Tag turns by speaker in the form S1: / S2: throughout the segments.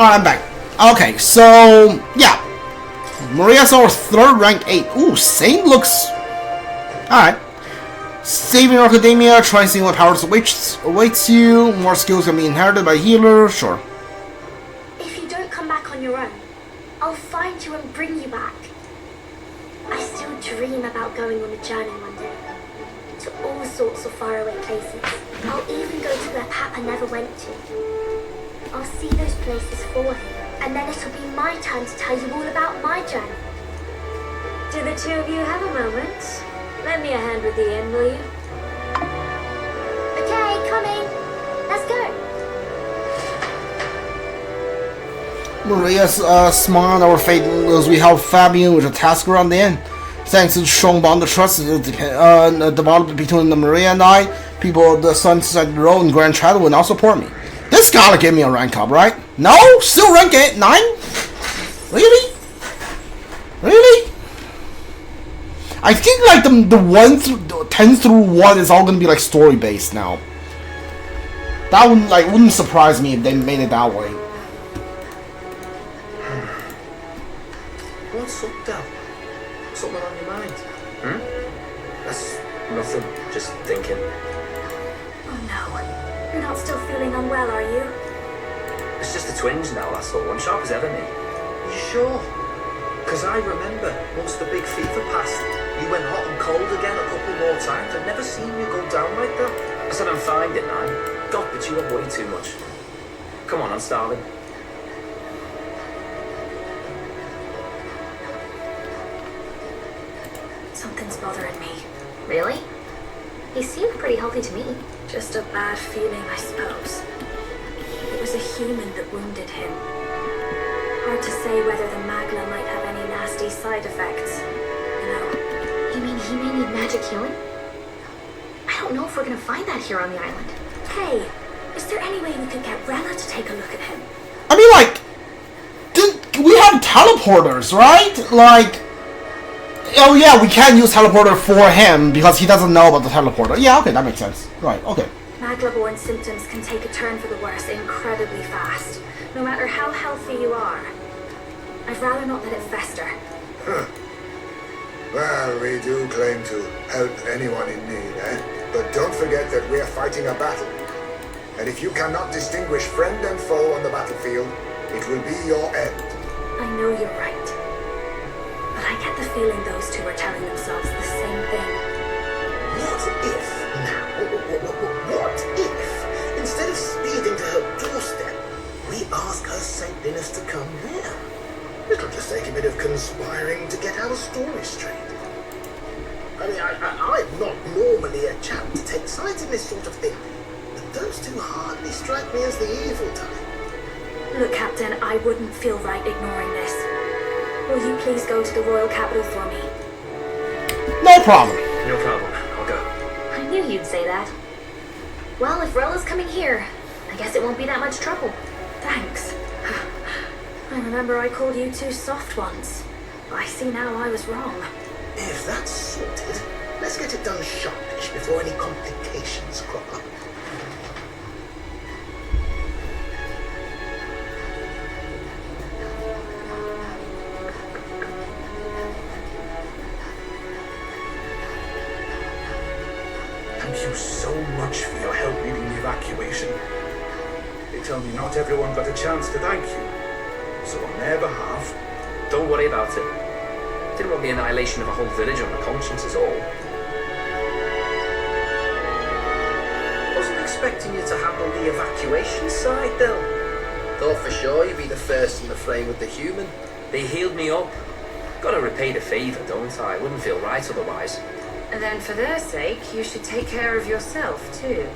S1: I'm back. Okay, so yeah, Maria's our third rank 8. Ooh, Saint looks. Alright. Saving your academia, try seeing what powers awaits you. More skills can be inherited by healer, sure.
S2: If you don't come back on your own, I'll find you and bring you back. I still dream about going on a journey one day. To all sorts of faraway places. I'll even go to where Papa never went to. I'll see those places for him, and then it'll be my turn to tell you all about my journey.
S3: Do the two of you have a moment? Lend me a hand with the inn, will you?
S2: Okay, coming. Let's go.
S1: Maria's smile on our fate as we help Fabian with a task around the end. Thanks to the strong bond of trust developed between Maria and I, people of the Sunset Road and Grand Shadow will now support me. This gotta give me a rank up, right? No? Still rank 9? Really? Really? I think like the 10 through 1 is all gonna be like story based now. That wouldn't surprise me if they made it that way.
S4: What's up, Dad? Something on your mind?
S5: That's nothing. Just thinking.
S2: Oh no. You're not still feeling unwell, are you?
S5: It's just a twinge now, that's all. I'm sharp as ever, mate.
S4: You sure? Because I remember once the big fever passed, you went hot and cold again a couple more times. I've never seen you go down like that.
S5: I said I'm fine, didn't I? God, but you have way too much. Come on, I'm starving.
S2: Something's bothering me. Really? He seemed pretty healthy to me. Just a bad feeling, I suppose. It was a human that wounded him. Hard to say whether the magna might have any nasty side effects. You know. You mean he may need magic healing? I don't know if we're gonna find that here on the island. Hey, is there any way we could get Rella to take a look at him?
S1: I mean, like, we have teleporters, right? Like, oh yeah, we can use teleporter for him because he doesn't know about the teleporter. Yeah, okay, that makes sense. Right, okay.
S2: Magla-born symptoms can take a turn for the worse incredibly fast, no matter how healthy you are. I'd rather not let it fester.
S6: Huh. Well, we do claim to help anyone in need, eh? But don't forget that we're fighting a battle. And if you cannot distinguish friend and foe on the battlefield, it will be your end.
S2: I know you're right. But I get the feeling those two are telling themselves the same thing.
S4: What if now? What if, instead of speeding to her doorstep, we ask her saintliness to come here? It'll just take a bit of conspiring to get our story straight. I mean, I'm not normally a chap to take sides in this sort of thing, but those two hardly strike me as the evil type.
S2: Look, Captain, I wouldn't feel right ignoring this. Will you please go to the royal capital for me?
S1: No problem.
S5: No problem. I'll go.
S2: I knew you'd say that. Well, if Rella's coming here, I guess it won't be that much trouble. Thanks. I remember I called you two soft once. I see now I was wrong.
S4: If that's sorted, let's get it done sharpish before any complications crop up.
S7: Thank you so much for your help leading the evacuation. They tell me not everyone got a chance to thank you. So on their behalf...
S5: Don't worry about it. Didn't want the annihilation of a whole village on my conscience is all.
S4: Wasn't expecting you to handle the evacuation side, though. Thought for sure you'd be the first in the flame with the human.
S5: They healed me up. Gotta repay the favour, don't I? Wouldn't feel right otherwise.
S3: And then for their sake, you should take care of yourself, too.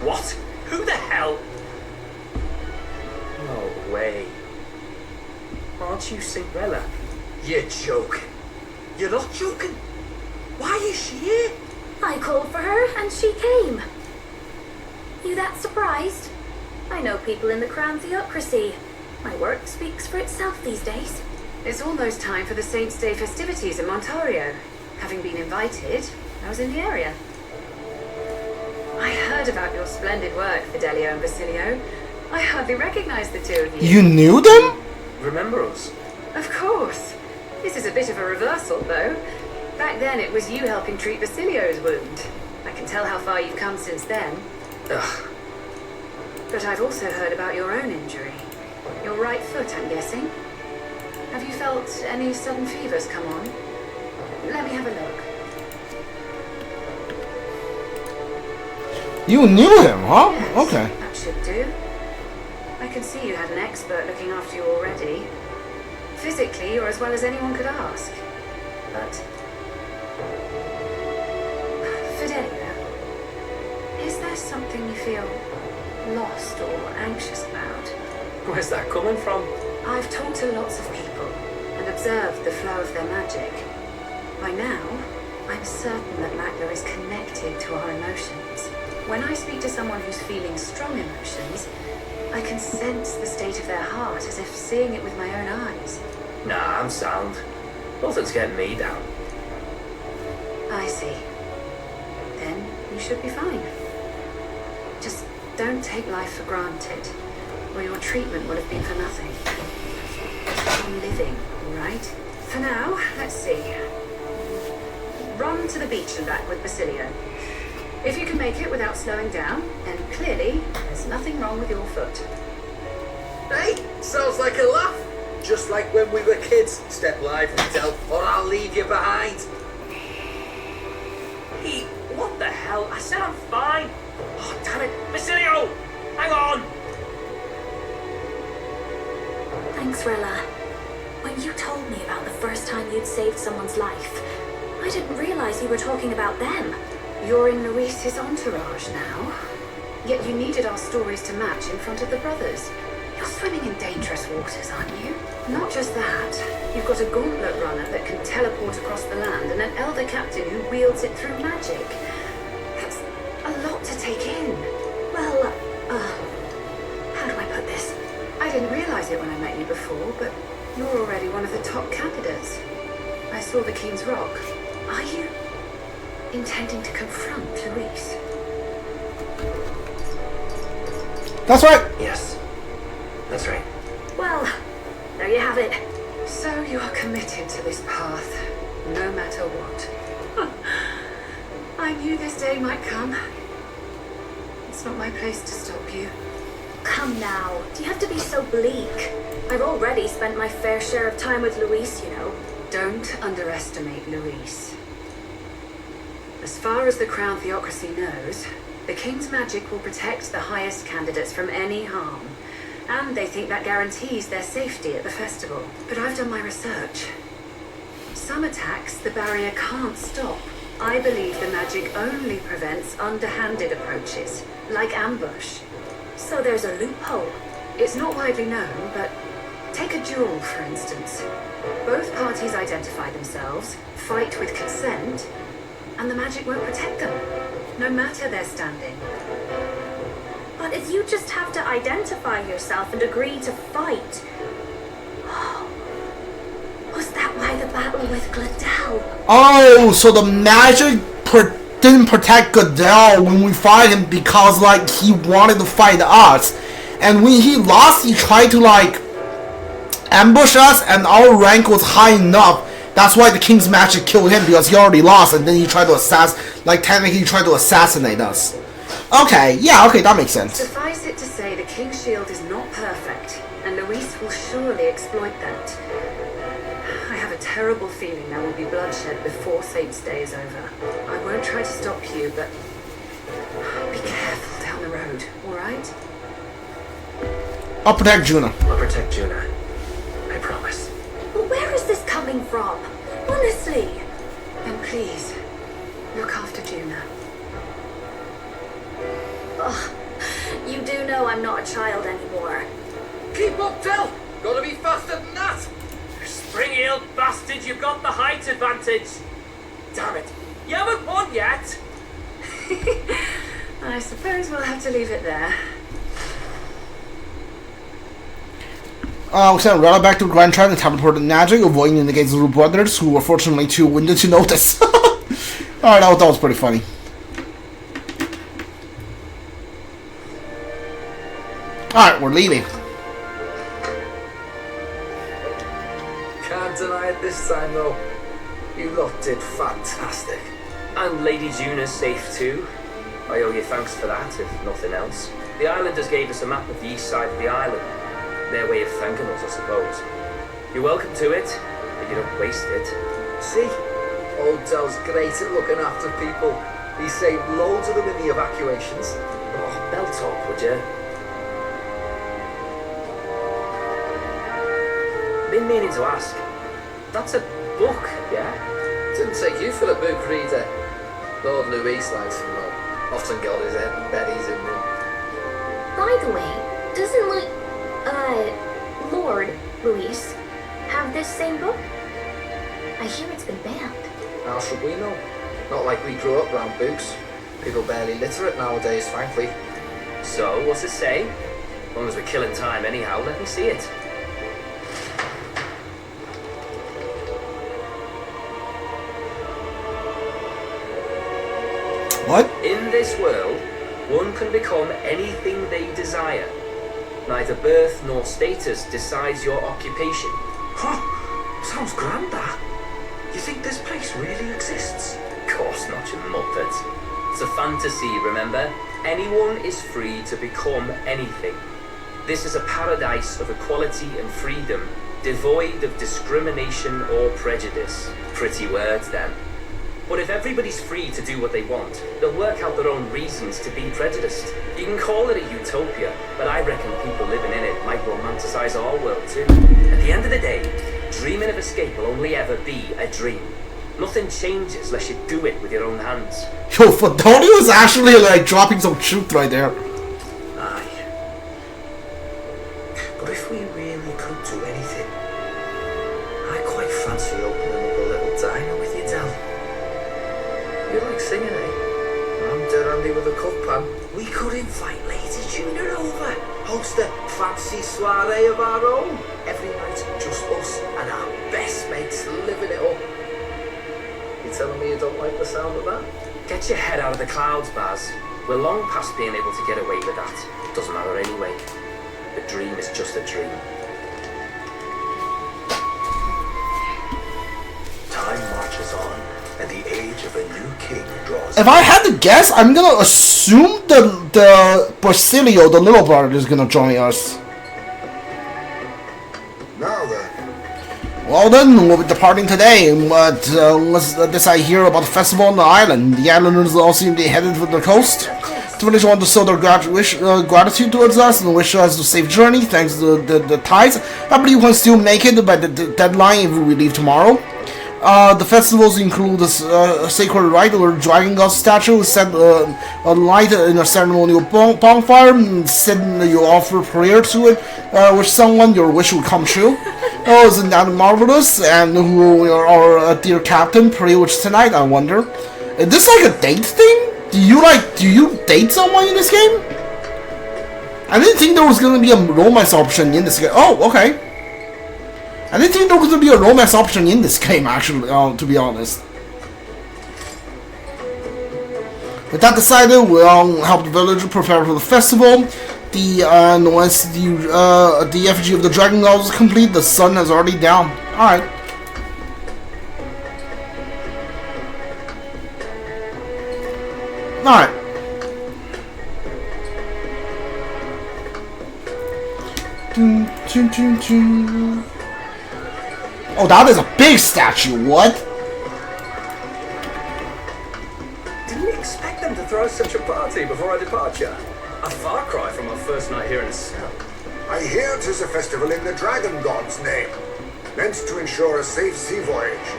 S5: What? Who the hell? No way. Aren't you Cinderella?
S4: You're joking. You're not joking. Why is she here?
S2: I called for her and she came. You that surprised? I know people in the crown theocracy. My work speaks for itself these days.
S3: It's almost time for the Saints' Day festivities in Montario. Having been invited, I was in the area. I heard about your splendid work, Fidelio and Basilio. I hardly recognize the two of you.
S1: You knew them?
S5: Remember us?
S3: Of course. This is a bit of a reversal, though. Back then, it was you helping treat Basilio's wound. I can tell how far you've come since then.
S5: Ugh.
S3: But I've also heard about your own injury. Your right foot, I'm guessing. Have you felt any sudden fevers come on? Let me have a look.
S1: You knew him, huh?
S3: Yes,
S1: Okay.
S3: that should do. I can see you had an expert looking after you already. Physically, you're as well as anyone could ask. But... Fidelia, is there something you feel lost or anxious about?
S5: Where's that coming from?
S3: I've talked to lots of people and observed the flow of their magic. By now, I'm certain that Magna is connected to our emotions. When I speak to someone who's feeling strong emotions, I can sense the state of their heart as if seeing it with my own eyes.
S5: Nah, I'm sound. Nothing's getting me down.
S3: I see. Then you should be fine. Just don't take life for granted, or your treatment would have been for nothing. I'm living, all right? For now, let's see. Run to the beach and back with Basilio. If you can make it without slowing down, then clearly there's nothing wrong with your foot.
S4: Hey, sounds like a laugh. Just like when we were kids. Step lively, Del, or I'll leave you behind.
S5: Hey, what the hell? I said I'm fine. Oh, damn it. Basilio! Hang on!
S2: Thanks, Rella. When you told me about the first time you'd saved someone's life, I didn't realize you were talking about them.
S3: You're in Luis's entourage now. Yet you needed our stories to match in front of the brothers. You're swimming in dangerous waters, aren't you? Not just that. You've got a gauntlet runner that can teleport across the land and an Elder captain who wields it through magic. That's a lot to take in.
S2: Well, how do I put this?
S3: I didn't realize it when I met you before, but you're already one of the top candidates. I saw the King's Rock. Are you intending to confront Luis?
S1: That's right.
S5: Yes. That's right.
S2: Well, there you have it.
S3: So you are committed to this path, no matter what. I knew this day might come. It's not my place to stop you.
S2: Come now, do you have to be so bleak? I've already spent my fair share of time with Luis, you know.
S3: Don't underestimate Luis. As far as the Crown Theocracy knows, the King's magic will protect the highest candidates from any harm. And they think that guarantees their safety at the festival. But I've done my research. Some attacks the barrier can't stop. I believe the magic only prevents underhanded approaches, like ambush.
S2: So there's a loophole.
S3: It's not widely known, but take a duel, for instance. Both parties identify themselves, fight with consent, and the magic won't protect them, no matter their standing.
S2: But if you just have to identify yourself and agree to fight... Was that why the battle with Gladel?
S1: Oh, so the magic didn't protect Goodell when we fight him because, like, he wanted to fight us. And when he lost, he tried to, like, ambush us, and our rank was high enough. That's why the King's magic killed him, because he already lost, and then he tried to technically he tried to assassinate us. Okay, yeah, okay, that makes sense.
S3: Suffice it to say, the King's shield is not perfect, and Luis will surely exploit that. I have a terrible feeling there will be bloodshed before Saint's Day is over. I won't try to stop you, but be careful down the road, alright?
S1: I'll protect Juna.
S5: I'll protect Juna. I promise.
S2: But where is this coming from? Honestly.
S3: Then please, look after Juna.
S2: Ugh, you do know I'm not a child anymore.
S4: Keep up, Del! Gotta be faster than that!
S5: Spring-heeled bastard, you've got the height advantage. Damn it. You haven't won yet.
S3: I suppose we'll have to leave it there.
S1: We sent Rella back to Grand Trend and teleported magic, avoiding it against the two brothers, who were fortunately too winded to notice. Alright, that was pretty funny. Alright, we're leaving.
S8: Can't deny it this time though. You lot did fantastic.
S5: And Lady Juna's safe too. I owe you thanks for that, if nothing else. The islanders gave us a map of the east side of the island. Their way of thanking us, I suppose. You're welcome to it, but you don't waste it.
S8: See? Old Del's great at looking after people. He saved loads of them in the evacuations.
S5: Oh, belt up, would you? Been meaning to ask. That's a book, yeah?
S8: Didn't take you for a book reader. Lord Louis likes them all. Often got his head and berries in them.
S2: By the way, doesn't Lord Luis have this same book? I hear it's been banned.
S8: How should we know? Not like we grew up round books. People barely literate nowadays, frankly.
S5: So, what's it say? As long as we're killing time anyhow, let me see it.
S1: What?
S5: In this world, one can become anything they desire. Neither birth nor status decides your occupation.
S7: Huh? Sounds grand, that. You think this place really exists?
S5: Of course not, you muppet. It's a fantasy, remember? Anyone is free to become anything. This is a paradise of equality and freedom, devoid of discrimination or prejudice. Pretty words, then. But if everybody's free to do what they want, they'll work out their own reasons to be prejudiced. You can call it a utopia, but I reckon people living in it might romanticize our world too. At the end of the day, dreaming of escape will only ever be a dream. Nothing changes unless you do it with your own hands.
S1: Yo, Fodoni was actually like dropping some truth right there.
S4: Aye. But if we really could do anything, I quite fancy opening up a little diner with you, Del.
S8: You like singing, eh? I'm dead handy with a cup pan.
S4: We could invite Lady Juna over, host a fancy soiree of our own. Every night, just us and our best mates living it up.
S8: You telling me you don't like the sound of that?
S5: Get your head out of the clouds, Baz. We're long past being able to get away with that. Doesn't matter anyway. The dream is just a dream.
S4: Time marches on, and the age of a new king draws.
S1: If I had to guess, I'm gonna assume the Basilio, the little brother, is gonna join us.
S6: Now then,
S1: Well then, we'll be departing today, but what's this I hear about the festival on the island? The islanders all seem to be headed for the coast. The village want to show their gratitude towards us and wish us a safe journey thanks to the tides. I believe we can still make it by the deadline if we leave tomorrow. The festivals include a sacred rite where Dragon God statue set a light in a ceremonial bonfire, and you offer prayer to it, with someone your wish will come true. Oh, isn't that marvelous? And who our dear captain pray with tonight, I wonder. Is this like a date thing? Do you date someone in this game? I didn't think there was gonna be a romance option in this game. Oh, okay. I didn't think there was going to be a romance option in this game, actually, to be honest. With that decided, we'll help the village prepare for the festival. Once the effigy of the dragon god is complete, the sun is already down. Alright. Alright. Oh, that is a big statue, what?
S8: Didn't expect them to throw such a party before our departure. A far cry from our first night here in the cell.
S6: I hear 'tis a festival in the dragon god's name, meant to ensure a safe sea voyage.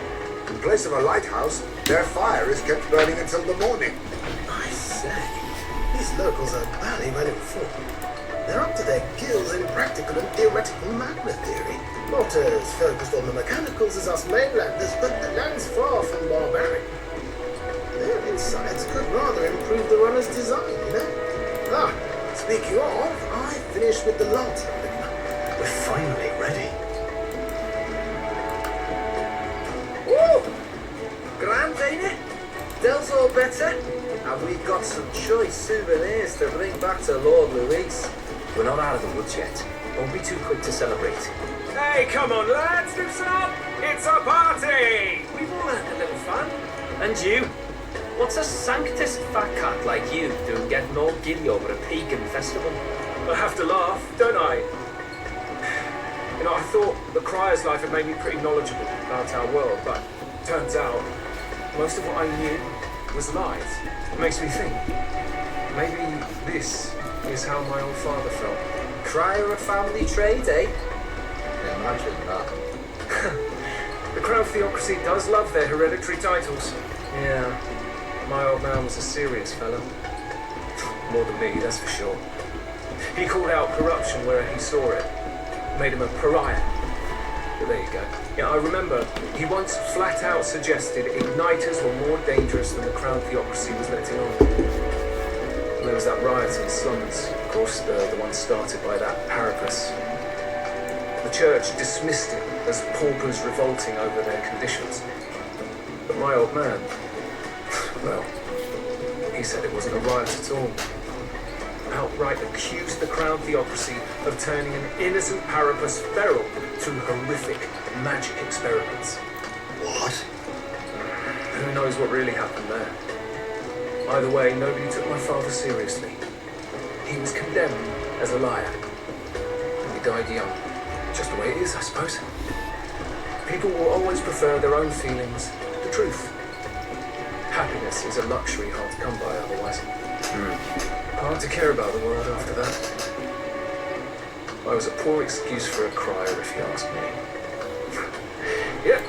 S6: In place of a lighthouse, their fire is kept burning until the morning.
S4: I say, these locals are barely well informed. They're up to their gills in practical and theoretical magna theory. Not as focused on the mechanicals as us mainlanders, but the land's far from barbaric. Their insights could rather improve the runner's design, you know? Ah, speaking of, I finished with the lantern. We're finally ready.
S8: Woo! Grand, ain't it? Del's all better. And we've got some choice souvenirs to bring back to Lord Louis.
S5: We're not out of the woods yet. Don't be too quick to celebrate.
S8: Hey, come on, lads, loosen up! It's a party! We've all had a little fun.
S5: And you? What's a sanctus fat cat like you doing getting all giddy over a pagan festival?
S8: I have to laugh, don't I? You know, I thought the Crier's life had made me pretty knowledgeable about our world, but turns out most of what I knew was lies. It makes me think, maybe this is how my old father felt.
S5: Crier a family trade, eh?
S4: Imagine that.
S8: The Crown Theocracy does love their hereditary titles. Yeah, my old man was a serious fellow. More than me, that's for sure. He called out corruption where he saw it. Made him a pariah. But there you go. Yeah, I remember he once flat out suggested igniters were more dangerous than the Crown Theocracy was letting on. And there was that riot in the slums. Of course, the one started by that Parapus. The church dismissed it as paupers revolting over their conditions. But my old man, well, he said it wasn't a riot at all. Outright accused the Crown Theocracy of turning an innocent Parapus feral to horrific magic experiments.
S4: What?
S8: Who knows what really happened there? Either way, nobody took my father seriously. He was condemned as a liar. And he died young. Just the way it is, I suppose. People will always prefer their own feelings to truth. Happiness is a luxury hard to come by otherwise. Hard to care about the world after that. I was a poor excuse for a crier, if you ask me. Yeah,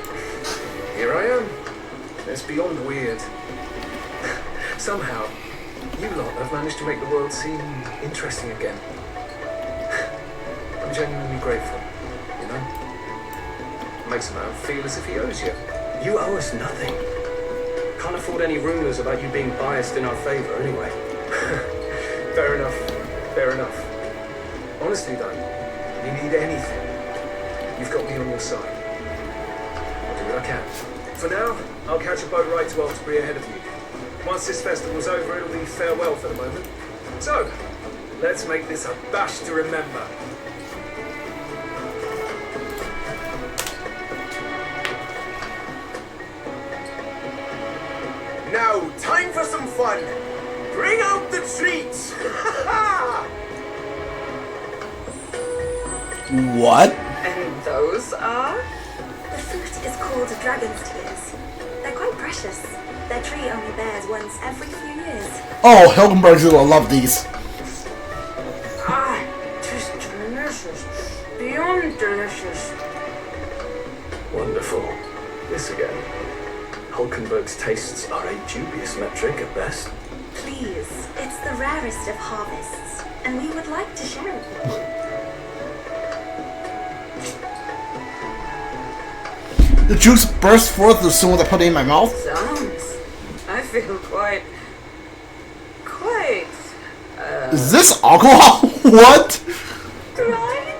S8: here I am. It's beyond weird. Somehow, you lot have managed to make the world seem interesting again. I'm genuinely grateful, you know? Makes a man feel as if he owes you.
S7: You owe us nothing. Can't afford any rumors about you being biased in our favor, anyway.
S8: Fair enough. Fair enough. Honestly, though, you need anything, you've got me on your side. I'll do what I can. For now, I'll catch a boat right to Altsbury ahead of you. Once this festival's over, it'll be farewell for the moment. So, let's make this a bash to remember.
S7: Now, time for some fun. Bring out the treats!
S1: What?
S9: And those are?
S2: The fruit is called dragon's tears. They're quite precious. Their tree only bears once every few years.
S1: Oh, Hilgenberg's will love these.
S9: Ah, just delicious. Beyond delicious.
S7: Wonderful. This again. Hulkenberg's tastes are a dubious metric at best.
S2: Please, it's the rarest of harvests, and we would like to share it with you.
S1: The juice burst forth as soon as I put it in my mouth.
S9: Sounds. I feel quite.
S1: Is this alcohol? What?
S2: Right.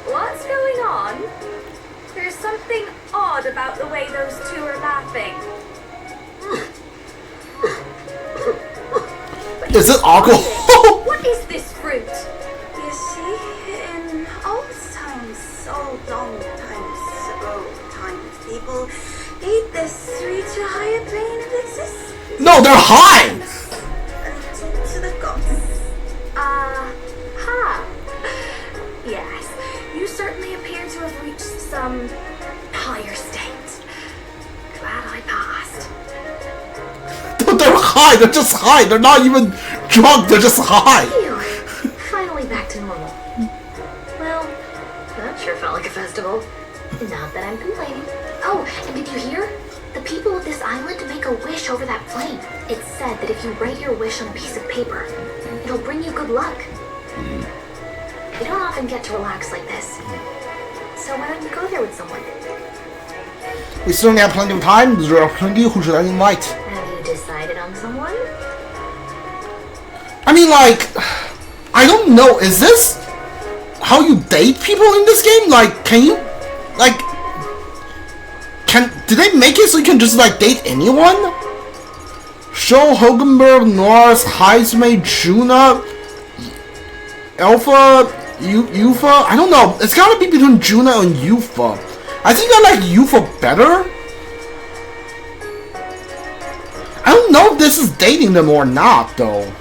S2: What's going on? There's something odd about the way those two are laughing.
S1: Is it alcohol?
S2: What is this fruit?
S9: You see, in old times, old long times, people ate this to reach a higher plane of existence.
S1: No, they're high!
S9: And to the gods.
S2: Yes, you certainly appear to have reached some higher state. Glad I passed.
S1: But they're high, they're just high. They're not even drunk, they're just high.
S2: Phew, finally back to normal. Well, that sure felt like a festival. Not that I'm complaining. Oh, and did you hear? The people of this island make a wish over that flame. It's said that if you write your wish on a piece of paper, it'll bring you good luck. You don't often get to relax like this. So why don't you go there with someone?
S1: We still have plenty of time. There are plenty who should I invite.
S2: Have you decided on someone?
S1: I mean, like, I don't know. Is this how you date people in this game? Like, can you, like, did they make it so you can just like date anyone? Sho, Hogenberg, Norris, Heismay, Juna, Alpha, Yufa? I don't know. It's gotta be between Juna and Yufa. I think I like Yufa better. I don't know if this is dating them or not, though.